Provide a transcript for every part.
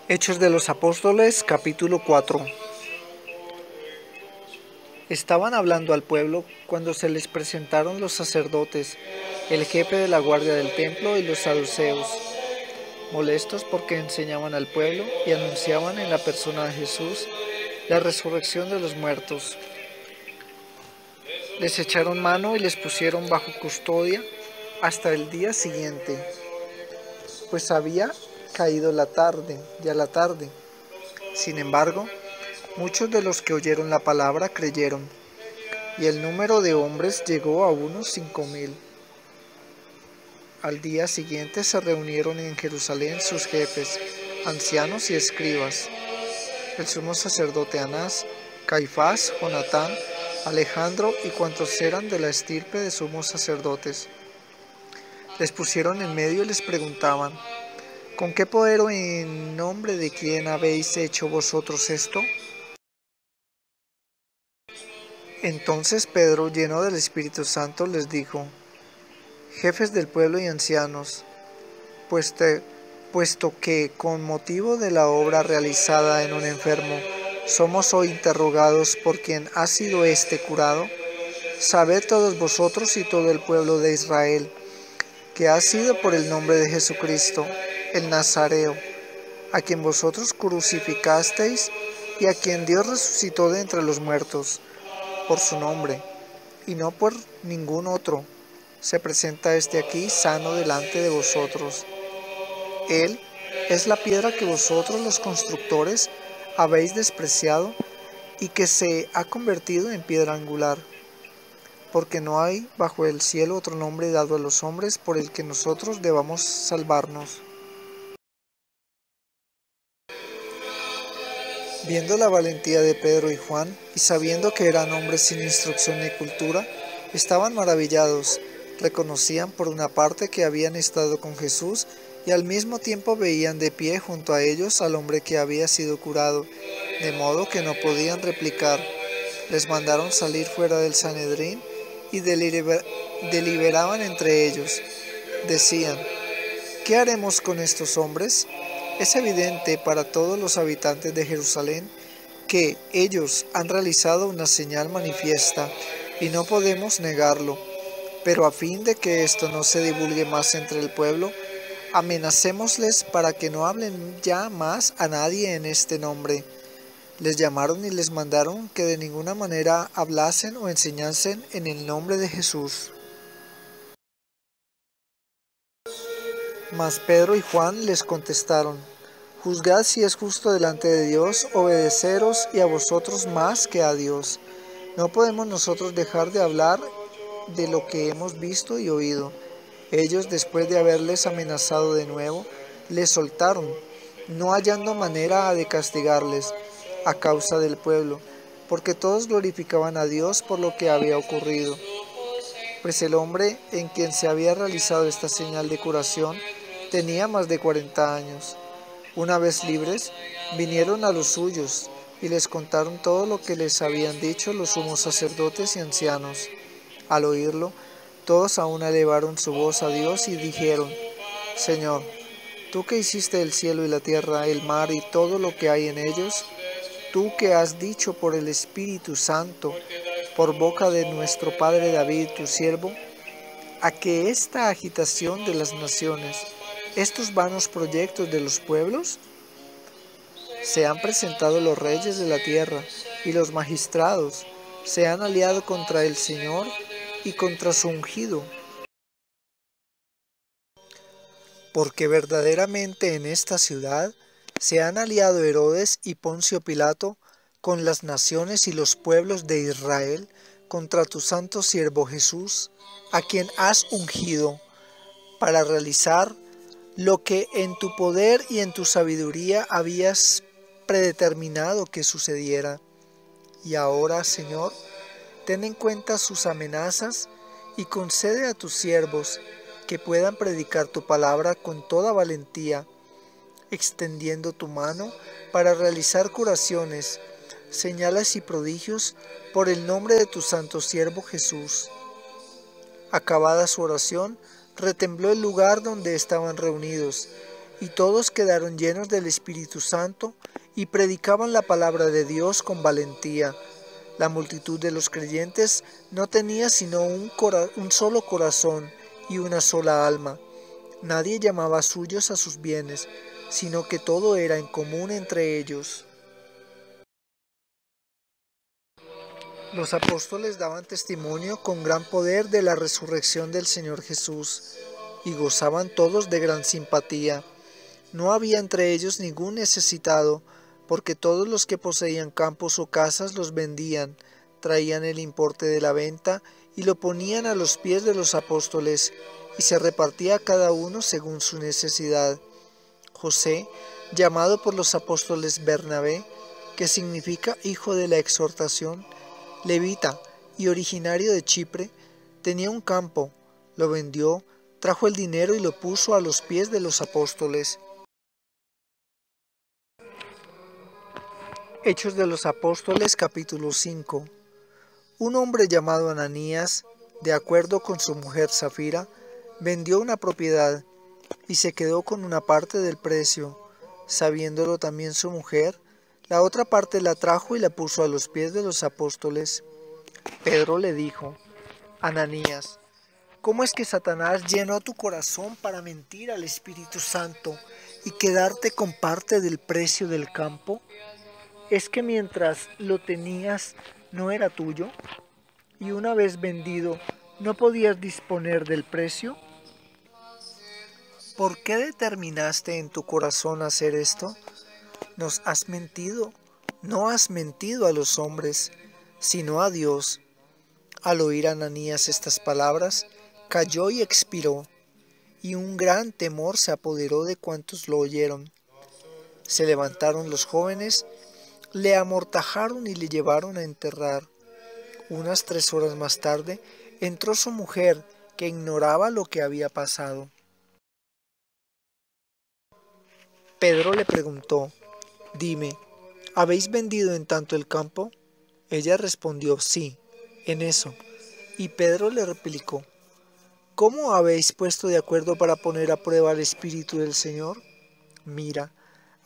Hechos de los Apóstoles, capítulo 4. Estaban hablando al pueblo cuando se les presentaron los sacerdotes, el jefe de la guardia del templo y los saduceos, molestos porque enseñaban al pueblo y anunciaban en la persona de Jesús la resurrección de los muertos. Les echaron mano y les pusieron bajo custodia hasta el día siguiente, pues había caído la tarde. Sin embargo, muchos de los que oyeron la palabra creyeron, y el número de hombres llegó a unos 5,000. Al día siguiente se reunieron en Jerusalén sus jefes, ancianos y escribas, el sumo sacerdote Anás, Caifás, Jonatán, Alejandro y cuantos eran de la estirpe de sumos sacerdotes. Les pusieron en medio y les preguntaban: ¿con qué poder o en nombre de quién habéis hecho vosotros esto? Entonces Pedro, lleno del Espíritu Santo, les dijo: jefes del pueblo y ancianos, puesto que con motivo de la obra realizada en un enfermo, somos hoy interrogados por quién ha sido éste curado, sabed todos vosotros y todo el pueblo de Israel, que ha sido por el nombre de Jesucristo, el Nazareo, a quien vosotros crucificasteis y a quien Dios resucitó de entre los muertos, por su nombre, y no por ningún otro, se presenta este aquí sano delante de vosotros. Él es la piedra que vosotros los constructores habéis despreciado y que se ha convertido en piedra angular, porque no hay bajo el cielo otro nombre dado a los hombres por el que nosotros debamos salvarnos. Viendo la valentía de Pedro y Juan, y sabiendo que eran hombres sin instrucción ni cultura, estaban maravillados. Reconocían por una parte que habían estado con Jesús, y al mismo tiempo veían de pie junto a ellos al hombre que había sido curado, de modo que no podían replicar. Les mandaron salir fuera del Sanedrín, y deliberaban entre ellos. Decían: ¿qué haremos con estos hombres? Es evidente para todos los habitantes de Jerusalén que ellos han realizado una señal manifiesta y no podemos negarlo, pero a fin de que esto no se divulgue más entre el pueblo, amenacémosles para que no hablen ya más a nadie en este nombre. Les llamaron y les mandaron que de ninguna manera hablasen o enseñasen en el nombre de Jesús. Mas Pedro y Juan les contestaron: juzgad si es justo delante de Dios obedeceros y a vosotros más que a Dios. No podemos nosotros dejar de hablar de lo que hemos visto y oído. Ellos, después de haberles amenazado de nuevo, les soltaron, no hallando manera de castigarles a causa del pueblo, porque todos glorificaban a Dios por lo que había ocurrido. Pues el hombre en quien se había realizado esta señal de curación tenía más de 40 años. Una vez libres, vinieron a los suyos y les contaron todo lo que les habían dicho los sumos sacerdotes y ancianos. Al oírlo, todos a una elevaron su voz a Dios y dijeron: Señor, tú que hiciste el cielo y la tierra, el mar y todo lo que hay en ellos, tú que has dicho por el Espíritu Santo, por boca de nuestro padre David, tu siervo, a que esta agitación de las naciones, estos vanos proyectos de los pueblos, se han presentado los reyes de la tierra y los magistrados, se han aliado contra el Señor y contra su ungido. Porque verdaderamente en esta ciudad se han aliado Herodes y Poncio Pilato con las naciones y los pueblos de Israel contra tu santo siervo Jesús, a quien has ungido, para realizar lo que en tu poder y en tu sabiduría habías predeterminado que sucediera. Y ahora, Señor, ten en cuenta sus amenazas y concede a tus siervos que puedan predicar tu palabra con toda valentía, extendiendo tu mano para realizar curaciones, señales y prodigios por el nombre de tu santo siervo Jesús. Acabada su oración, retembló el lugar donde estaban reunidos, y todos quedaron llenos del Espíritu Santo y predicaban la palabra de Dios con valentía. La multitud de los creyentes no tenía sino un solo corazón y una sola alma. Nadie llamaba suyos a sus bienes, sino que todo era en común entre ellos. Los apóstoles daban testimonio con gran poder de la resurrección del Señor Jesús, y gozaban todos de gran simpatía. No había entre ellos ningún necesitado, porque todos los que poseían campos o casas los vendían, traían el importe de la venta y lo ponían a los pies de los apóstoles, y se repartía cada uno según su necesidad. José, llamado por los apóstoles Bernabé, que significa hijo de la exhortación, levita y originario de Chipre, tenía un campo, lo vendió, trajo el dinero y lo puso a los pies de los apóstoles. Hechos de los Apóstoles, capítulo 5. Un hombre llamado Ananías, de acuerdo con su mujer Safira, vendió una propiedad y se quedó con una parte del precio. Sabiéndolo también su mujer, la otra parte la trajo y la puso a los pies de los apóstoles. Pedro le dijo: Ananías, ¿cómo es que Satanás llenó tu corazón para mentir al Espíritu Santo y quedarte con parte del precio del campo? ¿Es que mientras lo tenías no era tuyo? Y una vez vendido, ¿no podías disponer del precio? ¿Por qué determinaste en tu corazón hacer esto? Nos has mentido. No has mentido a los hombres, sino a Dios. Al oír Ananías estas palabras, cayó y expiró, y un gran temor se apoderó de cuantos lo oyeron. Se levantaron los jóvenes, le amortajaron y le llevaron a enterrar. Unas 3 horas más tarde, entró su mujer, que ignoraba lo que había pasado. Pedro le preguntó: Dime, ¿habéis vendido en tanto el campo? Ella respondió: Sí, en eso. Y Pedro le replicó: ¿Cómo habéis puesto de acuerdo para poner a prueba al Espíritu del Señor? Mira,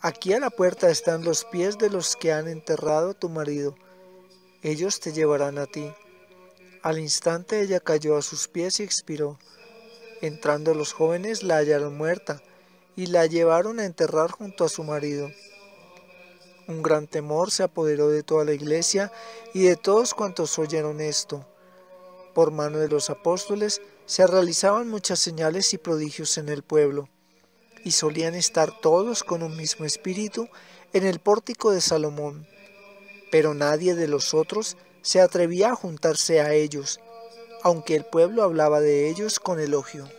aquí a la puerta están los pies de los que han enterrado a tu marido. Ellos te llevarán a ti. Al instante ella cayó a sus pies y expiró. Entrando los jóvenes la hallaron muerta y la llevaron a enterrar junto a su marido. Un gran temor se apoderó de toda la iglesia y de todos cuantos oyeron esto. Por mano de los apóstoles se realizaban muchas señales y prodigios en el pueblo, y solían estar todos con un mismo espíritu en el pórtico de Salomón. Pero nadie de los otros se atrevía a juntarse a ellos, aunque el pueblo hablaba de ellos con elogio.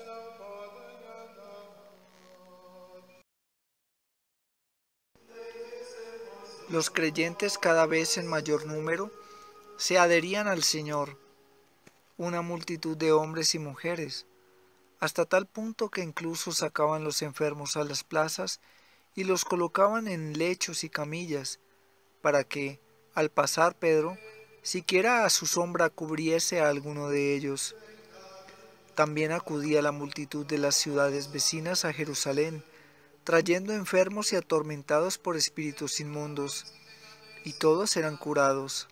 Los creyentes, cada vez en mayor número, se adherían al Señor, una multitud de hombres y mujeres, hasta tal punto que incluso sacaban los enfermos a las plazas y los colocaban en lechos y camillas, para que, al pasar Pedro, siquiera a su sombra cubriese a alguno de ellos. También acudía la multitud de las ciudades vecinas a Jerusalén, trayendo enfermos y atormentados por espíritus inmundos, y todos eran curados.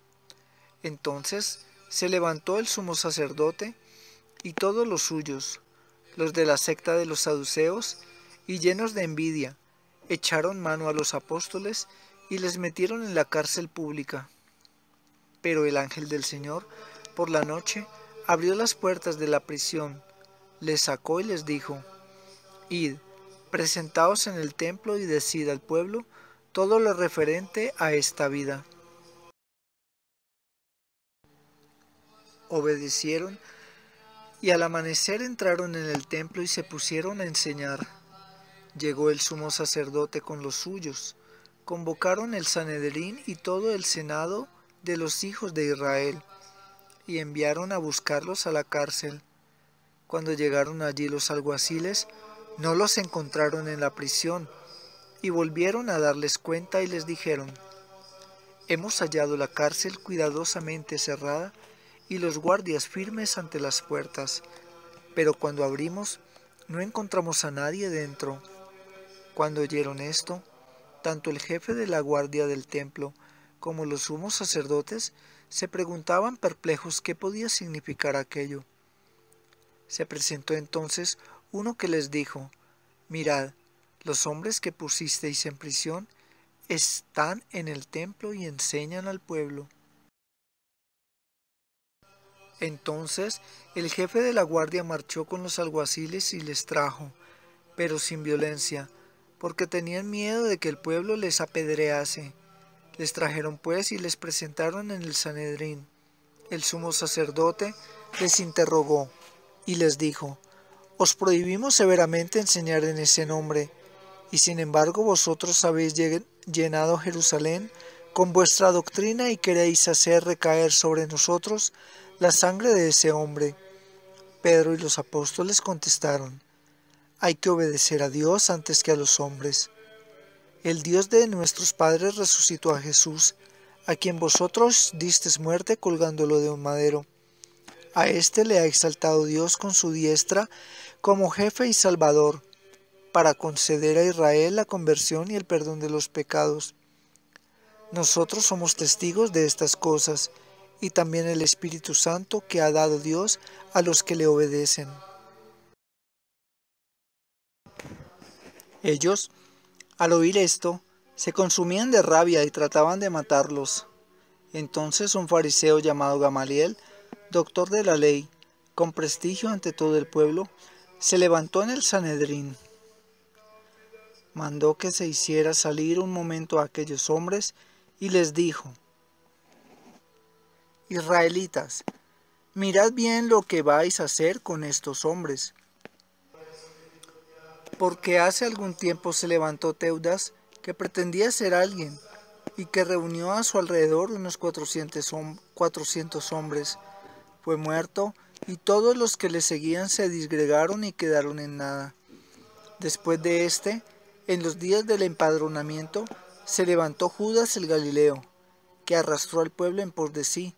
Entonces se levantó el sumo sacerdote y todos los suyos, los de la secta de los saduceos, y llenos de envidia, echaron mano a los apóstoles y les metieron en la cárcel pública. Pero el ángel del Señor, por la noche, abrió las puertas de la prisión, les sacó y les dijo: Id, presentaos en el templo y decid al pueblo todo lo referente a esta vida. Obedecieron y al amanecer entraron en el templo y se pusieron a enseñar. Llegó el sumo sacerdote con los suyos, convocaron el Sanedrín y todo el senado de los hijos de Israel, y enviaron a buscarlos a la cárcel. Cuando llegaron allí los alguaciles, no los encontraron en la prisión, y volvieron a darles cuenta y les dijeron: Hemos hallado la cárcel cuidadosamente cerrada y los guardias firmes ante las puertas, pero cuando abrimos no encontramos a nadie dentro. Cuando oyeron esto, tanto el jefe de la guardia del templo como los sumos sacerdotes se preguntaban perplejos qué podía significar aquello. Se presentó entonces uno que les dijo: Mirad, los hombres que pusisteis en prisión están en el templo y enseñan al pueblo. Entonces el jefe de la guardia marchó con los alguaciles y les trajo, pero sin violencia, porque tenían miedo de que el pueblo les apedrease. Les trajeron pues y les presentaron en el Sanedrín. El sumo sacerdote les interrogó y les dijo: Os prohibimos severamente enseñar en ese nombre, y sin embargo vosotros habéis llenado Jerusalén con vuestra doctrina y queréis hacer recaer sobre nosotros la sangre de ese hombre. Pedro y los apóstoles contestaron: Hay que obedecer a Dios antes que a los hombres. El Dios de nuestros padres resucitó a Jesús, a quien vosotros disteis muerte colgándolo de un madero. A éste le ha exaltado Dios con su diestra como jefe y salvador, para conceder a Israel la conversión y el perdón de los pecados. Nosotros somos testigos de estas cosas, y también el Espíritu Santo que ha dado Dios a los que le obedecen. Ellos, al oír esto, se consumían de rabia y trataban de matarlos. Entonces un fariseo llamado Gamaliel, doctor de la ley, con prestigio ante todo el pueblo, se levantó en el Sanedrín. Mandó que se hiciera salir un momento a aquellos hombres y les dijo: Israelitas, mirad bien lo que vais a hacer con estos hombres. Porque hace algún tiempo se levantó Teudas, que pretendía ser alguien, y que reunió a su alrededor unos 400 hombres. Fue muerto, y todos los que le seguían se disgregaron y quedaron en nada. Después de éste, en los días del empadronamiento, se levantó Judas el Galileo, que arrastró al pueblo en pos de sí.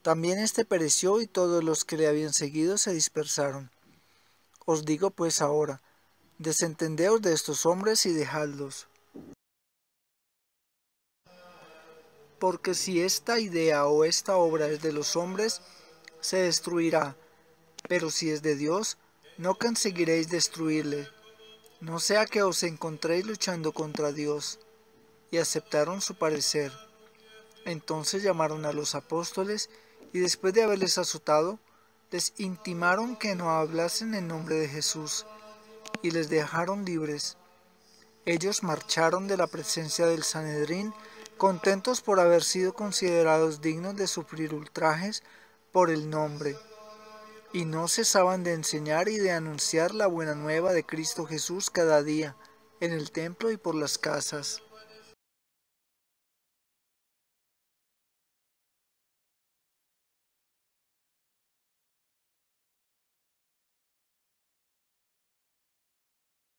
También éste pereció y todos los que le habían seguido se dispersaron. Os digo pues ahora, desentendeos de estos hombres y dejadlos. Porque si esta idea o esta obra es de los hombres, se destruirá, pero si es de Dios, no conseguiréis destruirle, no sea que os encontréis luchando contra Dios. Y aceptaron su parecer. Entonces llamaron a los apóstoles, y después de haberles azotado, les intimaron que no hablasen en nombre de Jesús, y les dejaron libres. Ellos marcharon de la presencia del Sanedrín, contentos por haber sido considerados dignos de sufrir ultrajes por el nombre, y no cesaban de enseñar y de anunciar la buena nueva de Cristo Jesús cada día, en el templo y por las casas.